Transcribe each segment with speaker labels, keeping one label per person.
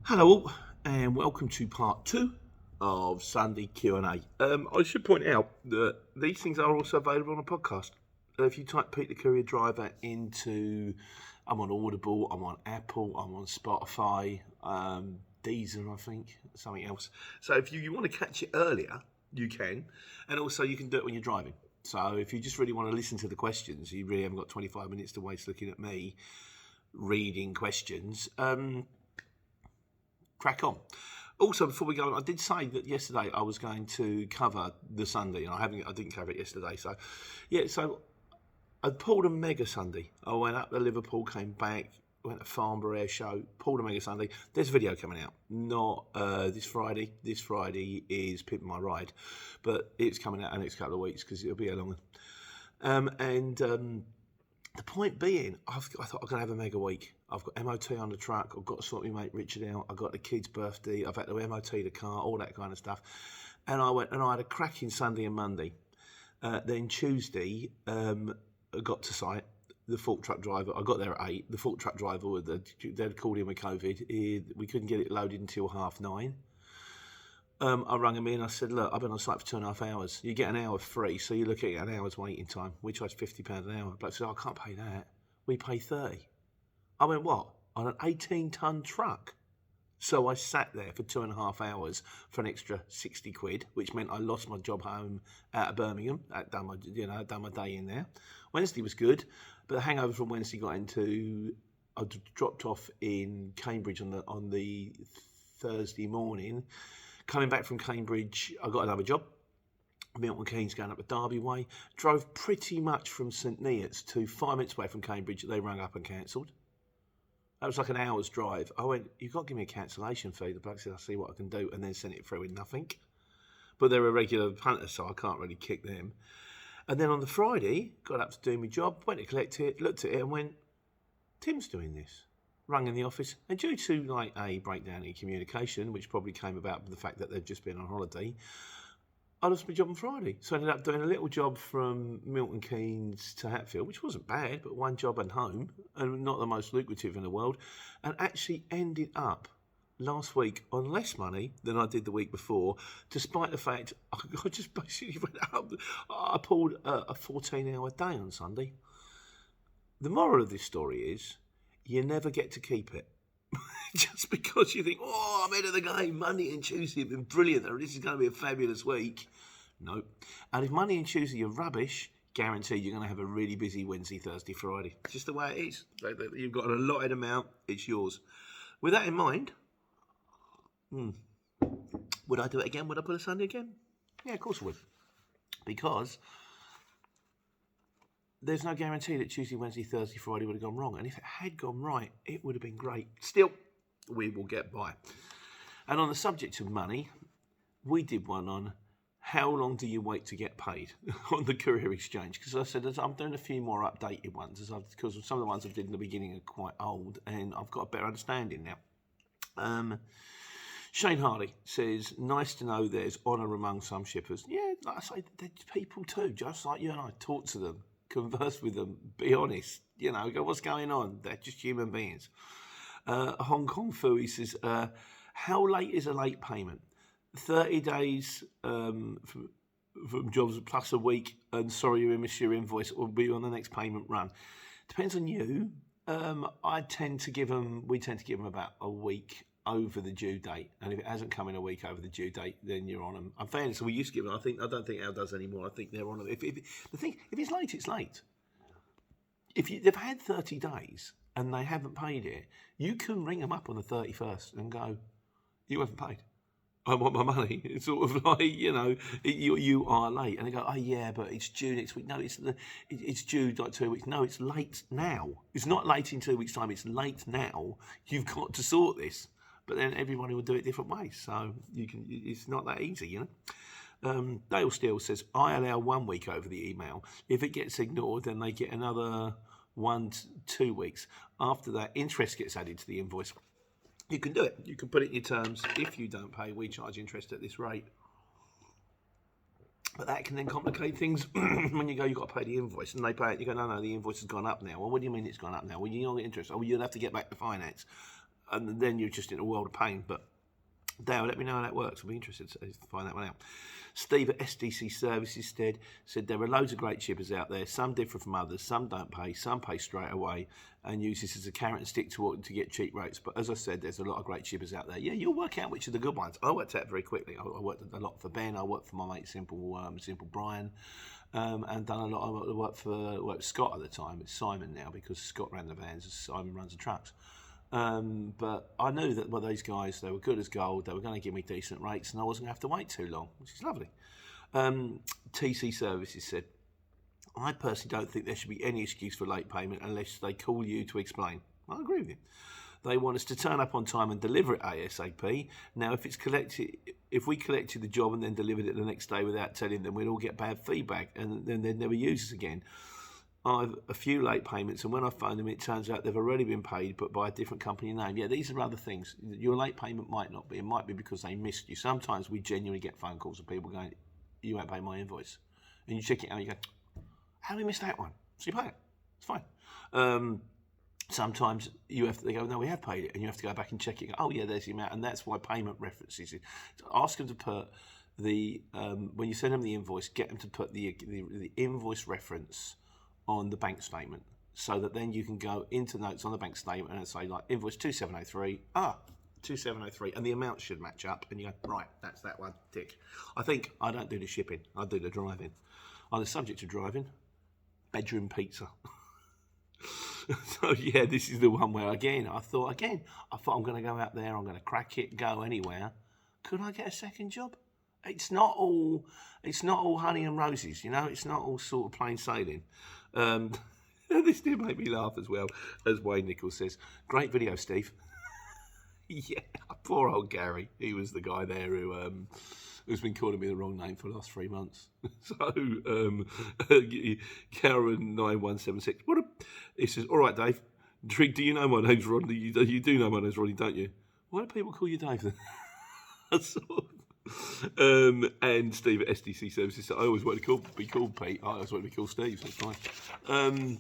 Speaker 1: Hello all, and welcome to part 2 of Sunday Q&A. I should point out that these things are also available on a podcast. If you type Pete the Courier Driver into, I'm on Audible, I'm on Apple, I'm on Spotify, Deezer, I think, something else. So if you want to catch it earlier, you can, and also you can do it when you're driving. So if you just really want to listen to the questions, you really haven't got 25 minutes to waste looking at me reading questions, crack on. Also, before we go on, I did say that yesterday I was going to cover the Sunday, and I didn't cover it yesterday. So I pulled a mega Sunday. I went up to Liverpool, came back, went to Farnborough Air Show, pulled a mega Sunday. There's a video coming out, not this Friday. This Friday is Pimp My Ride, but it's coming out in the next couple of weeks because it'll be a long one. The point being, I thought I'm going to have a mega week. I've got MOT on the truck. I've got to sort my mate Richard out. I've got the kid's birthday. I've had to MOT the car, all that kind of stuff. And I went and I had a cracking Sunday and Monday. Then Tuesday, I got to site. The fork truck driver, I got there at 8. The fork truck driver, they'd called in with COVID. We couldn't get it loaded until 9:30. I rang him in. I said, look, I've been on site for 2.5 hours. You get an hour free, so you're looking at an hour's waiting time. We charge £50 an hour. Bloke said, I can't pay that. We pay 30. I went, what? On an 18-ton truck? So I sat there for 2.5 hours for an extra 60 quid, which meant I lost my job home out of Birmingham. I'd done my day in there. Wednesday was good, but the hangover from Wednesday got into. I dropped off in Cambridge on the Thursday morning. Coming back from Cambridge, I got another job. Milton Keynes going up the Derby way. Drove pretty much from St Neots to 5 minutes away from Cambridge. They rang up and cancelled. That was like an hour's drive. I went, you've got to give me a cancellation fee. The bloke said, I'll see what I can do, and then sent it through with nothing. But they're a regular punter, so I can't really kick them. And then on the Friday, got up to do my job, went to collect it, looked at it and went, Tim's doing this. Rang in the office, and due to like a breakdown in communication, which probably came about with the fact that they've just been on holiday, I lost my job on Friday. So I ended up doing a little job from Milton Keynes to Hatfield, which wasn't bad, but one job and home, and not the most lucrative in the world, and actually ended up last week on less money than I did the week before, despite the fact I just basically went up. I pulled a 14-hour day on Sunday. The moral of this story is, you never get to keep it. Just because you think, oh, I'm ahead of the game, Monday and Tuesday have been brilliant, or this is going to be a fabulous week. No. And if Monday and Tuesday are rubbish, guaranteed you're going to have a really busy Wednesday, Thursday, Friday. It's just the way it is. You've got an allotted amount, it's yours. With that in mind, would I do it again? Would I put a Sunday again? Yeah, of course I would. Because there's no guarantee that Tuesday, Wednesday, Thursday, Friday would have gone wrong. And if it had gone right, it would have been great. Still, we will get by. And on the subject of money, we did one on how long do you wait to get paid on the Courier Exchange? Because I said I'm doing a few more updated ones because some of the ones I did in the beginning are quite old and I've got a better understanding now. Shane Hardy says, nice to know there's honour among some shippers. Yeah, like I say, they're people too, just like you and I. Talk to them. Converse with them, be honest, go, what's going on? They're just human beings. Hong Kong Fooey says, how late is a late payment? 30 days from jobs plus a week, and sorry you missed your invoice, will be on the next payment run. Depends on you. We tend to give them about a week over the due date, and if it hasn't come in a week over the due date, then you're on them. I'm fairly so we used to give them. I don't think Al does anymore. I think they're on them. If it's late, it's late. They've had 30 days and they haven't paid it, you can ring them up on the 31st and go, you haven't paid. I want my money. It's sort of like, you are late. And they go, oh yeah, but it's due next week. No, it's due like 2 weeks. No, it's late now. It's not late in 2 weeks' time. It's late now. You've got to sort this. But then everybody will do it different ways. So it's not that easy, Dale Steele says, I allow 1 week over the email. If it gets ignored, then they get another 1 to 2 weeks. After that, interest gets added to the invoice. You can do it. You can put it in your terms. If you don't pay, we charge interest at this rate. But that can then complicate things when you go, you've got to pay the invoice. And they pay it. You go, no, the invoice has gone up now. Well, what do you mean it's gone up now? Well, you don't get interest. Oh, well, you'll have to get back to finance. and then you're just in a world of pain. But Dale, let me know how that works. I'll be interested to find that one out. Steve at SDC Services said there are loads of great shippers out there. Some differ from others. Some don't pay. Some pay straight away and use this as a carrot and stick to get cheap rates. But as I said, there's a lot of great shippers out there. Yeah, you'll work out which are the good ones. I worked out very quickly. I worked a lot for Ben. I worked for my mate Simple Brian, and done a lot of work for Scott at the time. It's Simon now because Scott ran the vans and Simon runs the trucks. But I knew that these guys, they were good as gold. They were going to give me decent rates, and I wasn't going to have to wait too long, which is lovely. TC Services said, I personally don't think there should be any excuse for late payment unless they call you to explain. I agree with you. They want us to turn up on time and deliver it ASAP. Now, if we collected the job and then delivered it the next day without telling them, we'd all get bad feedback, and then they'd never use us again. I've a few late payments, and when I phone them, it turns out they've already been paid, but by a different company name. Yeah, these are other things. Your late payment might not be. It might be because they missed you. Sometimes we genuinely get phone calls of people going, you won't pay my invoice. And you check it out and you go, how did we miss that one? So you pay it. It's fine. Sometimes they go, no, we have paid it. And you have to go back and check it. Oh, yeah, there's the amount. And that's why payment references. Ask them to put when you send them the invoice, get them to put the invoice reference on the bank statement, so that then you can go into notes on the bank statement and say like invoice 2703, 2703, and the amount should match up, and you go, right, that's that one, tick. I don't do the shipping, I do the driving. On the subject of driving, bedroom pizza. So yeah, this is the one where I thought I'm going to go out there, I'm going to crack it, go anywhere. Could I get a second job? It's not all honey and roses, you know. It's not all sort of plain sailing. This did make me laugh as well, as Wayne Nichols says. Great video, Steve. Yeah, poor old Gary. He was the guy there who's been calling me the wrong name for the last 3 months. So, Karen9176. He says, all right, Dave. Do you know my name's Rodney? You do know my name's Rodney, don't you? Why do people call you Dave then? And Steve at SDC Services. So I always want to be called Pete. I always want to be called Steve, so it's fine.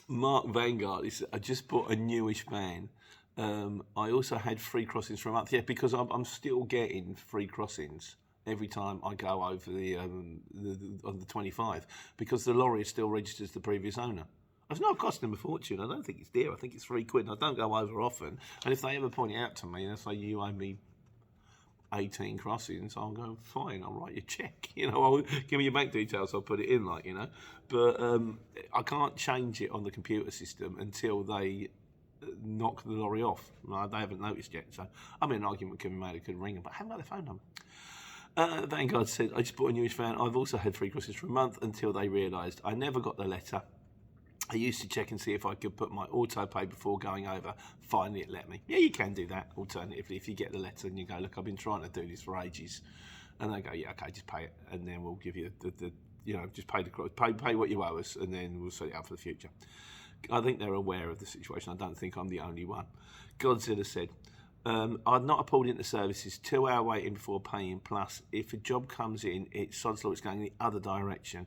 Speaker 1: Mark Vanguard, he said, I just bought a newish van. I also had free crossings for a month. Yeah, because I'm still getting free crossings every time I go over on the 25, because the lorry is still registered as the previous owner. It's not costing them a fortune. I don't think it's dear. I think it's £3. And I don't go over often. And if they ever point it out to me and they say, you owe me 18 crossings, I'll go, fine, I'll write you a check, I'll give me your bank details, I'll put it in, but I can't change it on the computer system until they knock the lorry off. They haven't noticed yet, so an argument can be made, I could ring them, but I haven't got their phone number. Vanguard said, I just bought a newish van. I've also had free crossings for a month until they realised I never got the letter. I used to check and see if I could put my auto pay before going over. Finally, it let me. Yeah, you can do that. Alternatively, if you get the letter and you go, look, I've been trying to do this for ages, and they go, yeah, okay, just pay it, and then we'll give you just pay what you owe us, and then we'll set it up for the future. I think they're aware of the situation. I don't think I'm the only one. Godzilla said, I'd not pulled into services, 2 hour waiting before paying. Plus, if a job comes in, it's sod's law, it's going in the other direction.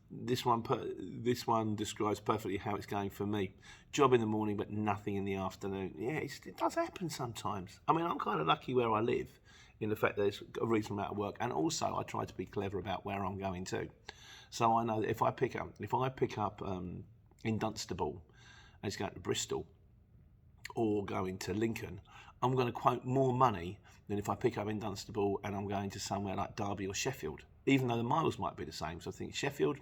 Speaker 1: This one describes perfectly how it's going for me. Job in the morning, but nothing in the afternoon. Yeah, it does happen sometimes. I'm kind of lucky where I live, in the fact that there's a reasonable amount of work, and also I try to be clever about where I'm going to. So I know that if I pick up in Dunstable and it's going to Bristol or going to Lincoln, I'm going to quote more money than if I pick up in Dunstable and I'm going to somewhere like Derby or Sheffield, even though the miles might be the same. So I think Sheffield,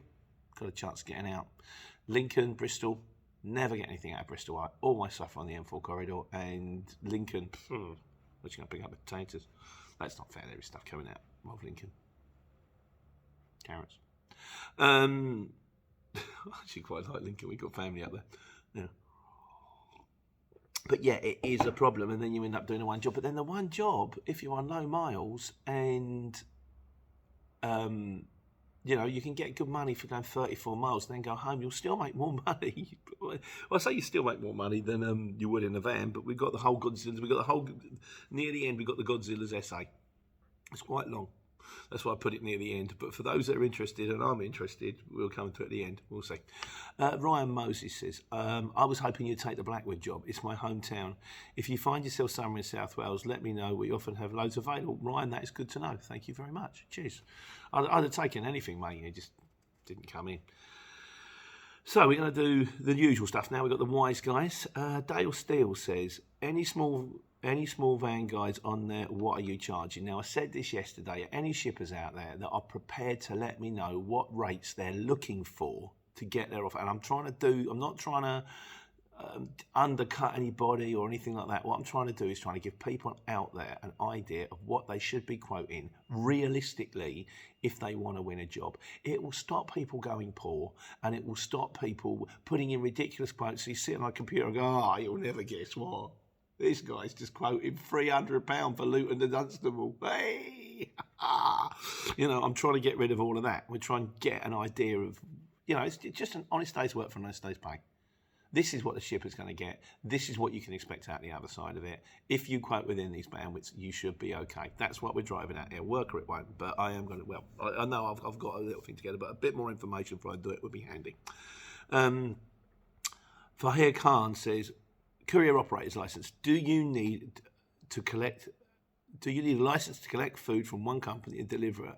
Speaker 1: got a chance of getting out. Lincoln, Bristol, never get anything out of Bristol. I always suffer on the M4 corridor. And Lincoln, we're just going to pick up the potatoes. That's not fair, there is stuff coming out of Lincoln. Carrots. I actually quite like Lincoln, we've got family up there. Yeah. But yeah, it is a problem, and then you end up doing the one job. But then the one job, if you're on low miles and you can get good money for going 34 miles and then go home, you'll still make more money. Well, I say you still make more money than you would in a van, but we've got the whole Godzillas, near the end, we've got the Godzilla's essay. It's quite long. That's why I put it near the end. But for those that are interested, and I'm interested, we'll come to it at the end. We'll see. Ryan Moses says, I was hoping you'd take the Blackwood job. It's my hometown. If you find yourself somewhere in South Wales, let me know. We often have loads available. Ryan, that is good to know. Thank you very much. Cheers. I'd have taken anything, mate. It just didn't come in. So we're going to do the usual stuff now. We've got the wise guys. Dale Steele says, any small van guides on there, what are you charging? Now, I said this yesterday. Any shippers out there that are prepared to let me know what rates they're looking for to get their offer, and I'm not trying to undercut anybody or anything like that. What I'm trying to do is trying to give people out there an idea of what they should be quoting realistically if they want to win a job. It will stop people going poor, and it will stop people putting in ridiculous quotes. So you sit on a computer and go, you'll never guess what. This guy's just quoting £300 for Luton to Dunstable. Hey! I'm trying to get rid of all of that. We're trying to get an idea of, it's just an honest day's work for an honest day's pay. This is what the shipper's going to get. This is what you can expect out the other side of it. If you quote within these bandwidths, you should be okay. That's what we're driving at here. Work or it won't, but I am going to, I know I've got a little thing together, but a bit more information before I do it would be handy. Fahir Khan says, courier operator's license. Do you need a license to collect food from one company and deliver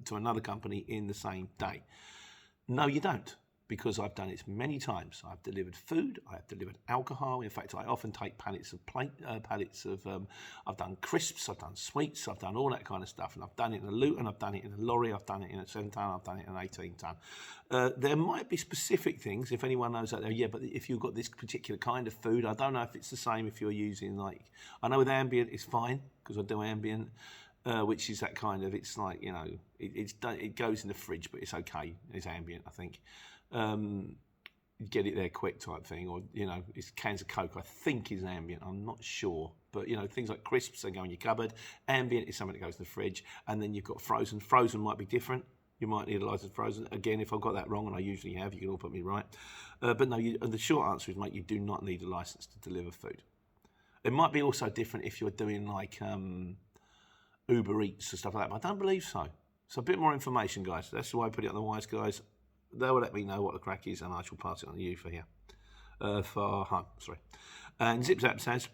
Speaker 1: to another company in the same day? No, you don't, because I've done it many times. I've delivered food, I've delivered alcohol. In fact, I often take pallets of I've done crisps, I've done sweets, I've done all that kind of stuff. And I've done it in a Luton, I've done it in a lorry, I've done it in a 7-ton, I've done it in an 18-ton. There might be specific things, if anyone knows out there, but if you've got this particular kind of food, I don't know if it's the same if you're using, I know with ambient it's fine, because I do ambient. Which is that kind of, it's like, it goes in the fridge, but it's okay. It's ambient, I think. Get it there quick type thing, or, it's cans of Coke, I think is ambient. I'm not sure. But, things like crisps, they go in your cupboard. Ambient is something that goes in the fridge. And then you've got frozen. Frozen might be different. You might need a license frozen. Again, if I've got that wrong, and I usually have, you can all put me right. But no, and the short answer is, mate, you do not need a license to deliver food. It might be also different if you're doing Uber Eats and stuff like that, but I don't believe so. So a bit more information, guys. That's why I put it on the wise guys. They will let me know what the crack is, and I shall pass it on to you for here. For home, sorry. And Zip Zap says,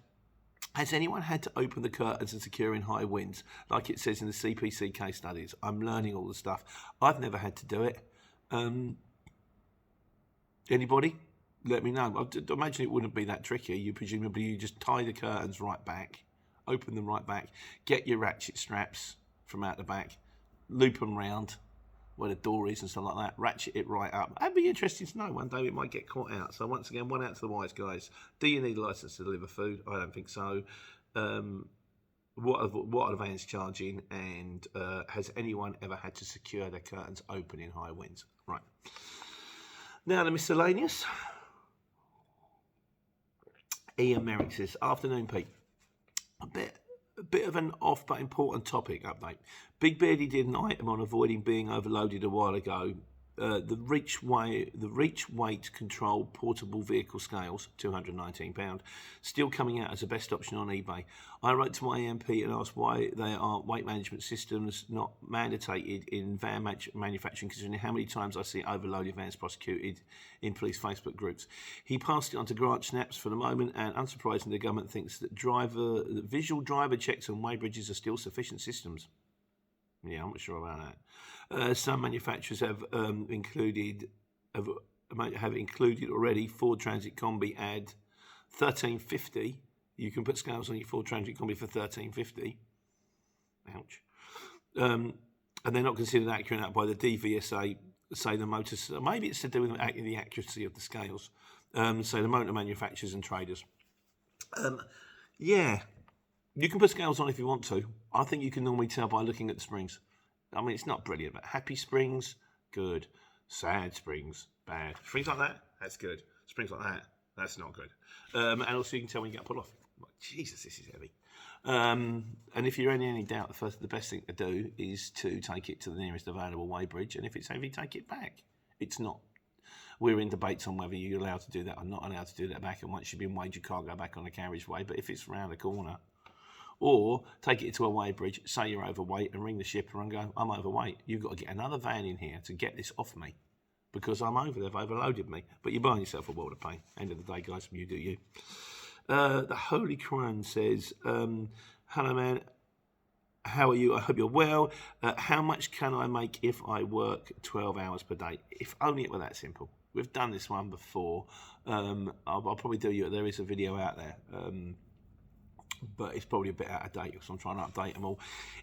Speaker 1: has anyone had to open the curtains and secure in high winds, like it says in the CPC case studies? I'm learning all the stuff. I've never had to do it. Anybody? Let me know. I imagine it wouldn't be that tricky. You just tie the curtains right back, open them right back, get your ratchet straps from out the back, loop them round where the door is and stuff like that, ratchet it right up. That'd be interesting to know. One day it might get caught out. So once again, one out to the wise guys. Do you need a license to deliver food? I don't think so. What are the vans charging? And has anyone ever had to secure their curtains open in high winds? Right. Now the miscellaneous. Ian Merrick says, afternoon, Pete. A bit of an off but important topic update. Big Beardy did an item on avoiding being overloaded a while ago. The reach weight control portable vehicle scales, £219, still coming out as the best option on eBay. I wrote to my MP and asked why there aren't weight management systems not mandated in van manufacturing, considering how many times I see overloaded vans prosecuted in police Facebook groups. He passed it on to Grant Snaps for the moment, and unsurprisingly, the government thinks that visual driver checks on weighbridges are still sufficient systems. Yeah, I'm not sure about that. Some manufacturers have included already. Ford Transit Combi add $13.50. You can put scales on your Ford Transit Combi for $13.50. Ouch. And they're not considered accurate enough by the DVSA. Say the motors. Maybe it's to do with the accuracy of the scales. So the motor manufacturers and traders. Yeah. You can put scales on if you want to. I think you can normally tell by looking at the springs. I mean, it's not brilliant, but happy springs, good. Sad springs, bad. Springs like that, that's good. Springs like that, that's not good. And also you can tell when you get pulled off. Like, Jesus, this is heavy. And if you're in any doubt, the best thing to do is to take it to the nearest available weighbridge. And if it's heavy, take it back. It's not. We're in debates on whether you're allowed to do that or not allowed to do that back. And once you've been weighed, you can't go back on the carriageway. But if it's around the corner, Or take it to a weighbridge, say you're overweight, and ring the shipper and go, I'm overweight. You've got to get another van in here to get this off me because I'm over. They've overloaded me. But you're buying yourself a world of pain. End of the day, guys, you do you. The Holy Quran says, hello, man. How are you? I hope you're well. How much can I make if I work 12 hours per day? If only it were that simple. We've done this one before. I'll probably do you. There is a video out there. But it's probably a bit out of date because I'm trying to update them all.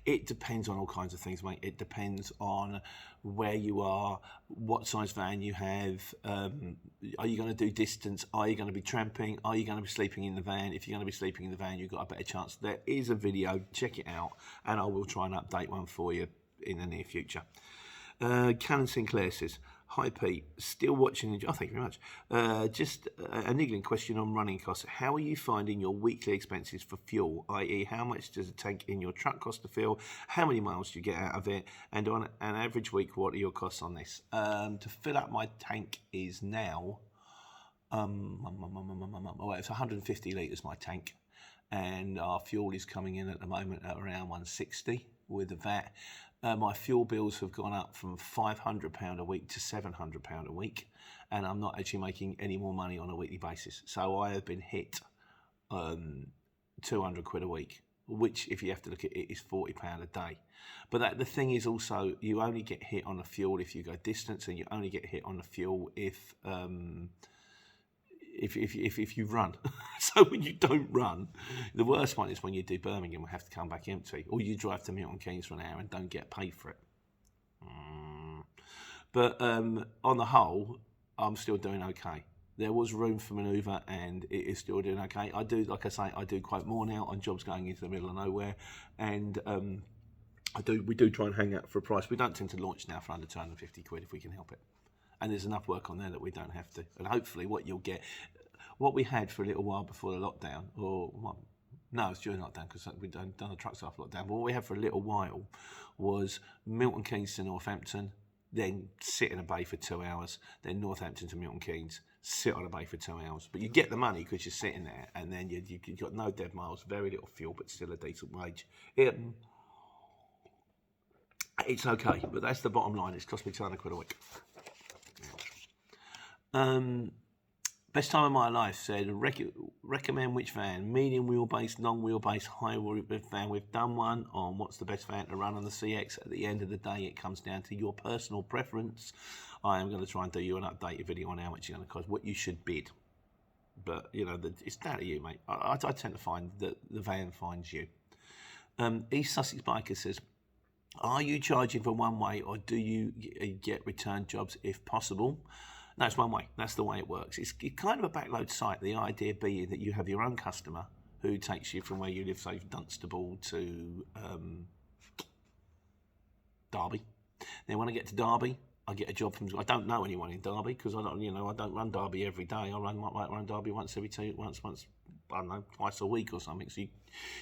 Speaker 1: It depends on all kinds of things, mate. It depends on where you are, what size van you have. Are you going to do distance? Are you going to be tramping? Are you going to be sleeping in the van? If you're going to be sleeping in the van, you've got a better chance. There is a video. Check it out, and I will try and update one for you in the near future. Canon Sinclair says, hi Pete, still watching. Oh, thank you very much. Just a niggling question on running costs. How are you finding your weekly expenses for fuel, i.e. how much does a tank in your truck cost to fill, how many miles do you get out of it, and on an average week, what are your costs on this? To fill up my tank is now, it's 150 litres my tank, and our fuel is coming in at the moment at around 160 with the VAT. My fuel bills have gone up from £500 a week to £700 a week, and I'm not actually making any more money on a weekly basis. So I have been hit 200 quid a week, which, if you have to look at it, is £40 a day. But the thing is also, you only get hit on the fuel if you go distance, and you only get hit on the fuel if you run. So when you don't run, the worst one is when you do Birmingham and have to come back empty, or you drive to Milton Keynes for an hour and don't get paid for it. But on the whole, I'm still doing okay. There was room for manoeuvre, and it is still doing okay. I do, like I say, I do quite more now on jobs going into the middle of nowhere, and we do try and hang out for a price. We don't tend to launch now for under 250 quid if we can help it. And there's enough work on there that we don't have to. And hopefully what you'll get, what we had for a little while before the lockdown, no, it's during lockdown because we've done the trucks after lockdown, but what we had for a little while was Milton Keynes to Northampton, then sit in a bay for 2 hours, then Northampton to Milton Keynes, sit on a bay for 2 hours. But you get the money because you're sitting there, and then you've got no dead miles, very little fuel, but still a decent wage. It's okay, but that's the bottom line. It's cost me 200 quid a week. Best time of my life said, recommend which van? Medium wheelbase, long wheelbase, high wheelbase van. We've done one on what's the best van to run on the CX. At the end of the day, it comes down to your personal preference. I am going to try and do you an updated video on how much it's going to cost, what you should bid. But, it's down to you, mate. I tend to find that the van finds you. East Sussex Biker says, are you charging for one way, or do you get return jobs if possible? No, it's one way. That's the way it works. It's kind of a backload site. The idea being that you have your own customer who takes you from where you live, say Dunstable to Derby. Then when I get to Derby, I get a job from. I don't know anyone in Derby because I don't run Derby every day. I run Derby once, I don't know, twice a week or something. So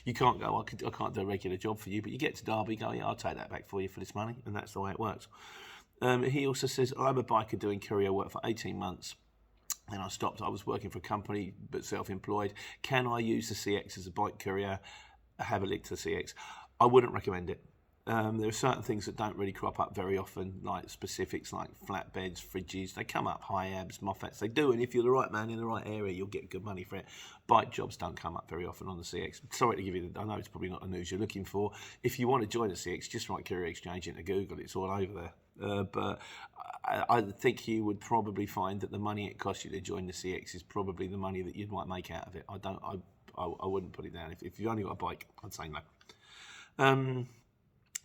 Speaker 1: you can't go. I can't do a regular job for you, but you get to Derby, go, yeah, I'll take that back for you for this money, and that's the way it works. He also says, I'm a biker doing courier work for 18 months. Then I stopped. I was working for a company, but self-employed. Can I use the CX as a bike courier? Have a link to the CX. I wouldn't recommend it. There are certain things that don't really crop up very often, like specifics like flatbeds, fridges. They come up, high-abs, Moffats. They do, and if you're the right man in the right area, you'll get good money for it. Bike jobs don't come up very often on the CX. Sorry to give you I know it's probably not the news you're looking for. If you want to join the CX, just write Courier Exchange into Google. It's all over there. But I think you would probably find that the money it costs you to join the CX is probably the money that you might make out of it. I wouldn't put it down. If you've only got a bike, I'd say no.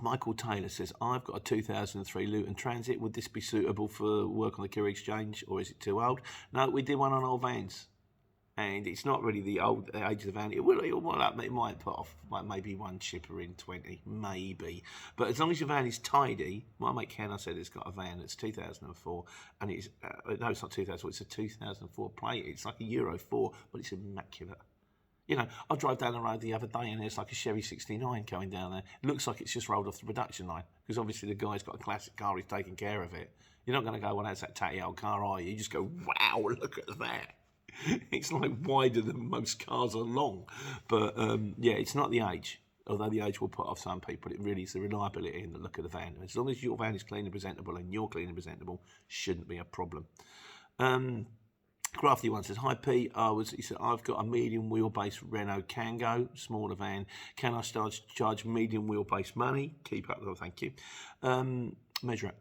Speaker 1: Michael Taylor says, I've got a 2003 Luton Transit. Would this be suitable for work on the Courier Exchange, or is it too old? No, we did one on old vans. And it's not really the old age of the van. It might put off maybe one shipper in 20, maybe. But as long as your van is tidy, my mate Ken, I said, it's got a van that's 2004, and it's, no, it's not 2004, it's a 2004 plate. It's like a Euro 4, but it's immaculate. I drove down the road the other day and there's like a Chevy 69 going down there. It looks like it's just rolled off the production line because obviously the guy's got a classic car, he's taking care of it. You're not going to go, well, that's that tatty old car, are you? You just go, wow, look at that. It's like wider than most cars are long. But yeah, it's not the age. Although the age will put off some people, it really is the reliability and the look of the van. As long as your van is clean and presentable and you're clean and presentable, shouldn't be a problem. Crafty one says, "Hi Pete, he said, I've got a medium wheelbase Renault Kangoo, smaller van. Can I charge medium wheelbase money? Keep up, though, thank you. Measure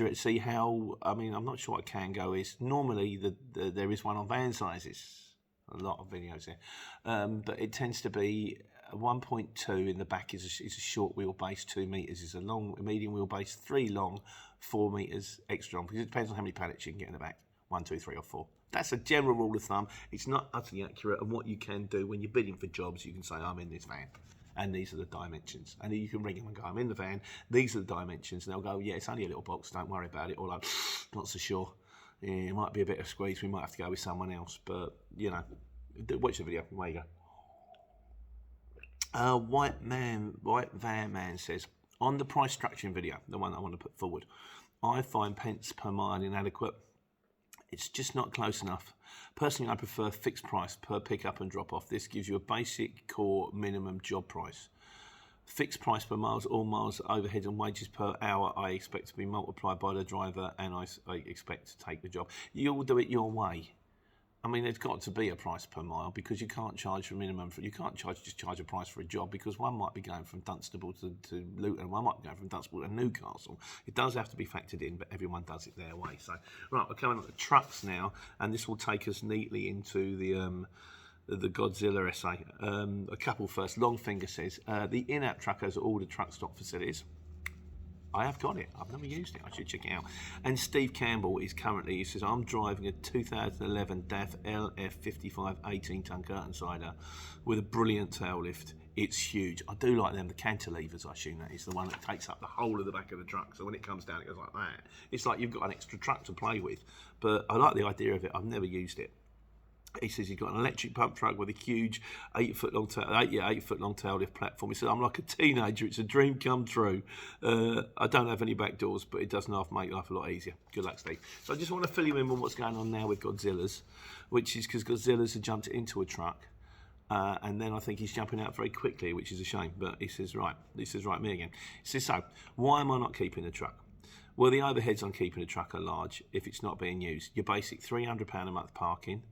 Speaker 1: it, see how. I mean, I'm not sure what a Kangoo is. Normally, there is one on van sizes. A lot of videos here, but it tends to be 1.2 in the back is a short wheelbase, 2 meters is a medium wheelbase, 3 long, 4 meters extra long, because it depends on how many pallets you can get in the back. 1, 2, 3 or 4. That's a general rule of thumb. It's not utterly accurate, and what you can do when you're bidding for jobs, you can say, I'm in this van, and these are the dimensions. And you can ring them and go, I'm in the van, these are the dimensions, and they'll go, yeah, it's only a little box, don't worry about it, or like, not so sure. Yeah, it might be a bit of squeeze, we might have to go with someone else, but, you know, watch the video, away you go. White Van Man says, on the price structuring video, the one I want to put forward, I find pence per mile inadequate. It's just not close enough. Personally, I prefer fixed price per pickup and drop off. This gives you a basic core minimum job price. Fixed price per miles, all miles, overheads and wages per hour I expect to be multiplied by the driver, and I expect to take the job. You'll do it your way. I mean, there's got to be a price per mile, because you can't charge for minimum. You can't just charge a price for a job, because one might be going from Dunstable to Luton, one might be going from Dunstable to Newcastle. It does have to be factored in, but everyone does it their way. So, right, we're coming on to trucks now, and this will take us neatly into the Godzilla essay. A couple first. Longfinger says, the in-app truck has all the truck stop facilities. I have got it. I've never used it. I should check it out. And Steve Campbell is currently, he says, I'm driving a 2011 DAF LF55 18-ton curtain sider with a brilliant tail lift. It's huge. I do like them. The cantilevers, I assume that is the one that takes up the whole of the back of the truck. So when it comes down, it goes like that. It's like you've got an extra truck to play with. But I like the idea of it. I've never used it. He says he's got an electric pump truck with a huge 8-foot long tail lift platform. He said, I'm like a teenager. It's a dream come true. I don't have any back doors, but it does make life a lot easier. Good luck, Steve. So I just want to fill you in on what's going on now with Godzillas, which is because Godzillas have jumped into a truck. And then I think he's jumping out very quickly, which is a shame. But he says, right, me again. He says, so why am I not keeping the truck? Well, the overheads on keeping a truck are large if it's not being used. Your basic £300 a month parking,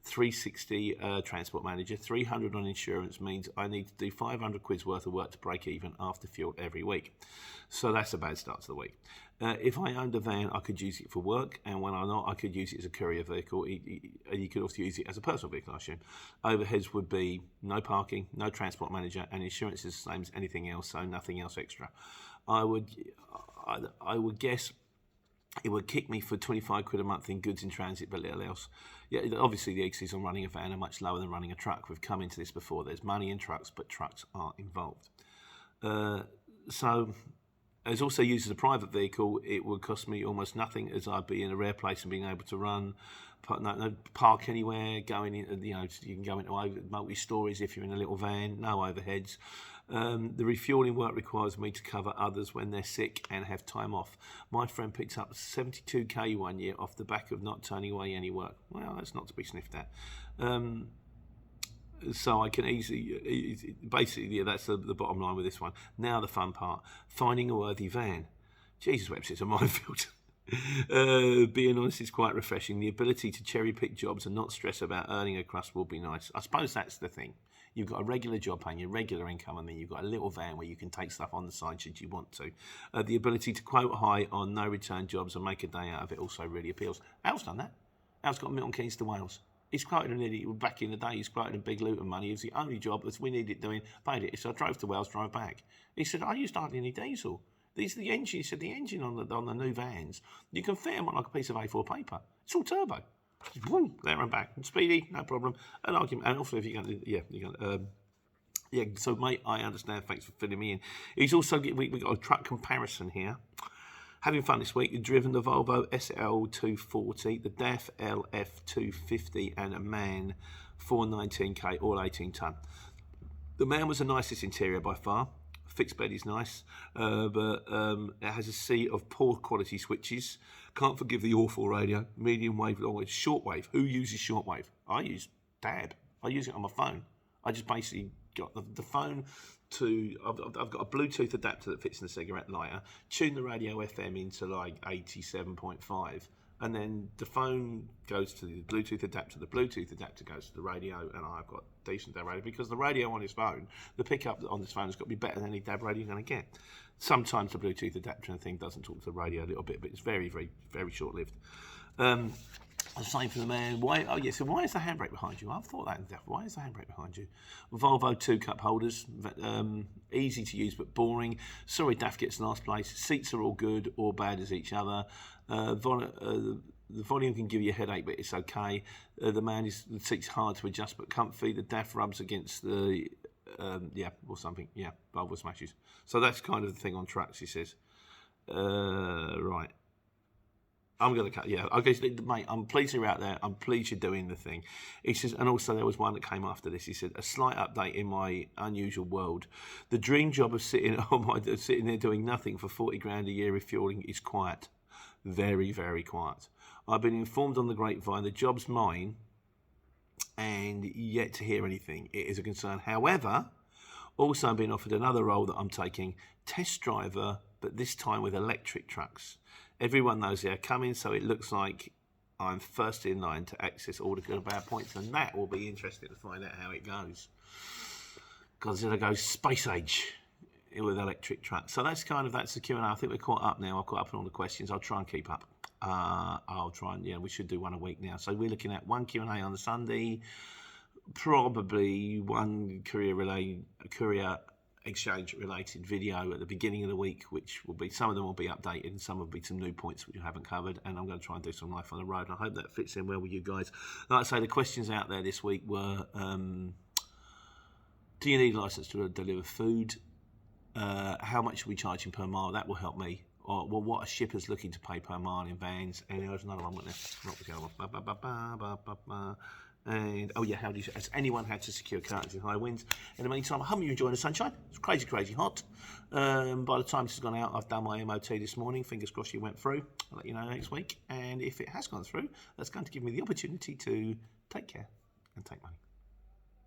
Speaker 1: $360 transport manager, $300 on insurance means I need to do 500 quid's worth of work to break even after fuel every week. So that's a bad start to the week. If I owned a van, I could use it for work, and when I'm not, I could use it as a courier vehicle. You could also use it as a personal vehicle, I assume. Overheads would be no parking, no transport manager, and insurance is the same as anything else, so nothing else extra. I would guess it would kick me for 25 quid a month in goods in transit, but little else. Yeah, obviously the exes on running a van are much lower than running a truck. We've come into this before. There's money in trucks, but trucks aren't involved. So, as also used as a private vehicle, it would cost me almost nothing, as I'd be in a rare place and being able to run, park anywhere, going in, you can go into multi-stories if you're in a little van, no overheads. The refueling work requires me to cover others when they're sick and have time off. My friend picked up 72k one year off the back of not turning away any work. Well, that's not to be sniffed at. So I can basically, that's the bottom line with this one. Now the fun part, finding a worthy van. Jesus, website's a minefield. Being honest is quite refreshing. The ability to cherry pick jobs and not stress about earning a crust will be nice. I suppose that's the thing. You've got a regular job paying your regular income, and then you've got a little van where you can take stuff on the side should you want to. The ability to quote high on no return jobs and make a day out of it also really appeals. Al's done that. Al's got Milton Keynes to Wales. He's quoted back in the day, he's quoted a big Luton money. It was the only job that we needed doing, paid it. So I drove to Wales, drove back. He said, I used hardly any diesel. These are the engine. He said, the engine on the new vans, you can fit them on like a piece of A4 paper. It's all turbo. Boom, there and back. And speedy, no problem. An argument. And also if you're going to, yeah, so mate, I understand. Thanks for filling me in. He's also, we got a truck comparison here. Having fun this week, you've driven the Volvo SL240, the DAF LF250, and a MAN 419k, all 18 tonne. The MAN was the nicest interior by far. Fixed bed is nice, but it has a sea of poor quality switches. Can't forgive the awful radio. Medium wave, long wave, shortwave. Who uses shortwave? I use DAB. I use it on my phone. I just basically got the phone to. I've got a Bluetooth adapter that fits in the cigarette lighter. Tune the radio FM into like 87.5. And then the phone goes to the Bluetooth adapter. The Bluetooth adapter goes to the radio, and I've got decent DAB radio because the radio on his phone, the pickup on this phone has got to be better than any DAB radio you're going to get. Sometimes the Bluetooth adapter and thing doesn't talk to the radio a little bit, but it's very, very, very short-lived. The same for the man. Why? Oh, yeah. So why is the handbrake behind you? I've thought that in depth. Why is the handbrake behind you? Volvo 2-cup holders, easy to use but boring. Sorry, DAF gets last place. Seats are all good or bad as each other. The volume can give you a headache, but it's okay. The seat's hard to adjust but comfy. The DAF rubs against the or something. Yeah, Volvo smashes. So that's kind of the thing on trucks. He says. Right. I'm going to cut, yeah. Okay, mate, I'm pleased you're out there. I'm pleased you're doing the thing. He says, and also there was one that came after this. He said, a slight update in my unusual world. The dream job of sitting there doing nothing for 40 grand a year refueling is quiet. Very, very quiet. I've been informed on the grapevine the job's mine and yet to hear anything. It is a concern. However, also I'm being offered another role that I'm taking, test driver, but this time with electric trucks. Everyone knows they're coming, so it looks like I'm first in line to access all the good and bad points, and that will be interesting to find out how it goes. Because it'll go space age with electric trucks. So that's the Q&A. I think we're caught up now. I've caught up on all the questions. I'll try and keep up. We should do one a week now. So we're looking at one Q&A on the Sunday, probably one courier exchange related video at the beginning of the week, which will be, some of them will be updated and some will be some new points which I haven't covered, and I'm going to try and do some life on the road. I hope that fits in well with you guys. Like I say, the questions out there this week were, do you need a license to deliver food? How much are we charging per mile? That will help me. Or, well, what are shippers looking to pay per mile in vans? And there was another one, wasn't there? What was the other one? And oh yeah, has anyone had to secure curtains in high winds? In the meantime, I hope you're enjoying the sunshine. It's crazy, crazy hot. By the time this has gone out, I've done my MOT this morning. Fingers crossed it went through. I'll let you know next week. And if it has gone through, that's going to give me the opportunity to take care and take money.